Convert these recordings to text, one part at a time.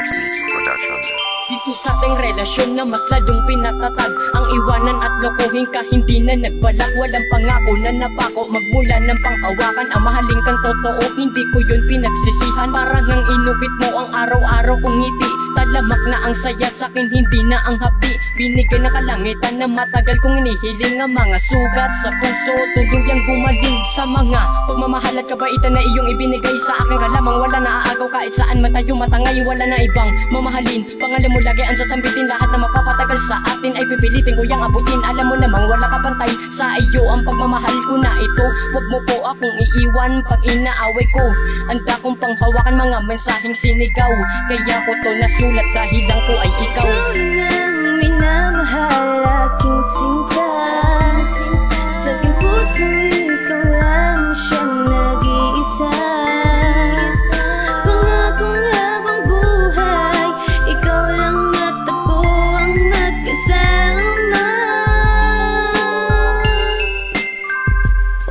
Alex Beats Productions. Dito sa ating relasyon na mas lalong pinatatag ang iwanan at lokohin ka, hindi na nagbalak. Walang pangako na napako, magmula ng panghawakan. Ang mahaling kang totoo, hindi ko yun pinagsisihan. Parang nang inupit mo ang araw-araw kong ngiti. Talamak na ang saya sa'kin, hindi na ang hapi. Binigay ng kalangitan na matagal kong inihiling. Ang mga sugat sa puso, tulong yang gumaling sa mga pagmamahal at kabaitan na iyong ibinigay sa akin. Kalamang wala na aagaw kahit saan man tayo matangay. Wala na ibang mamahalin, pangalan mo lagi ang sasambitin. Lahat na mapapatagal sa atin ay pipilitin ko yang abutin. Alam mo namang wala kapantay sa iyo ang pagmamahal ko na ito. Huwag mo po akong iiwan pag inaaway ko. Handa kong panghawakan mga mensaheng sinigaw. Kaya ko to nasulat dahil lang ko ay ikaw. Ikaw lang minamahal aking sinta. Sa aking puso ikaw lang siyang nag-iisa. Pangakong habang buhay, ikaw lang at ako ang magkasama.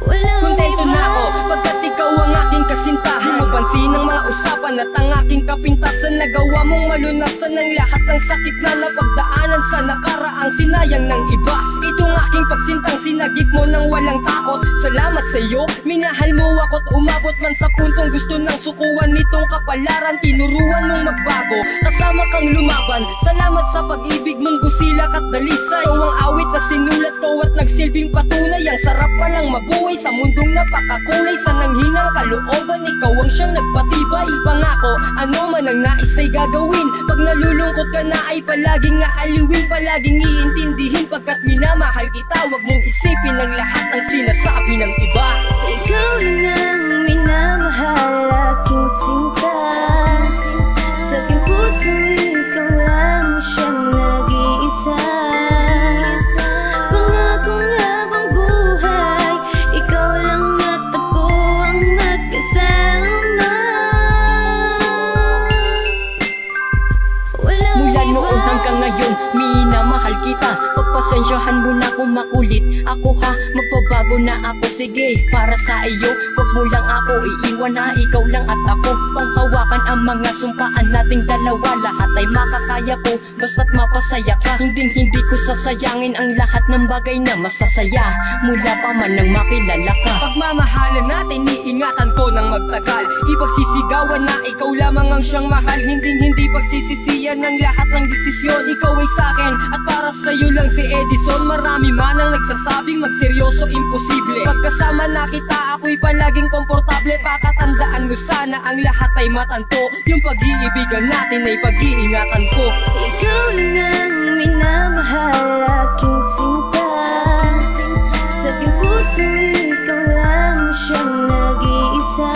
Walang Kontento na ako pagkat ikaw ang aking kasintahan. Di mo pansin ang mga usapan at ang aking kapintasan. Nagawa mong malunasan ang lahat ng sakit na napagdaanan sa nakaraang sinayang ng iba. Itong aking pagsintang sinagip mo nang walang takot. Salamat sa iyo, minahal mo ako't umabot man sa puntong gusto nang sukuan nitong kapalaran. Tinuruan mong magbago, kasama kang lumaban. Salamat sa pag-ibig mong busilak at dalisay. Ikaw ang awit na sinulat ko at nagsilbing patunay. Ang sarap palang mabuhay sa mundong napakakulay. Sa nanghinang kalooban, ikaw ang siyang nagpatibay. Pangako, ano man ang nais ay gagawin. Pag nalulungkot ka na ay palaging aaliwin. Palaging iintindihin pagkat minamahal kita. Huwag mong isipin ang lahat ng sinasabi ng iba. Ikaw lang ang minamahal aking sinta. Sa aking puso ikaw lang siyang nag-iisa. Pangakong habang buhay, ikaw lang at ako ang magkasama. Walang Mula iba. noon hanggang ngayon, minamahal kita. Pagpasensyahan mo na kung makulit ako ha, magbabago na ako, sige para sa iyo. Huwag mo lang ako iiwan na, ikaw lang at ako. Panghawakan ang mga sumpaan nating dalawa. Lahat ay makakaya ko, basta't mapasaya ka. Hindi ko sasayangin ang lahat ng bagay na masasaya. Mula pa man nang makilala ka. Pagmamahalan natin, iingatan ko ng magtagal. Ipagsisigawan na ikaw lamang ang siyang mahal. Hindi pagsisisiyan ng lahat ng desisyon. Ikaw ay sa'kin at para sa'yo lang si Edison. Marami man ang nagsasabing magseryoso imposible. Pagkasama na kita ako'y palaging komportable. Pakatandaan mo sana ang lahat ay matanto. Yung pag-iibigan natin ay pag-iingatan ko. Ikaw lang ang minamahal aking sinta. Sa aking puso ikaw lang siyang nag-iisa.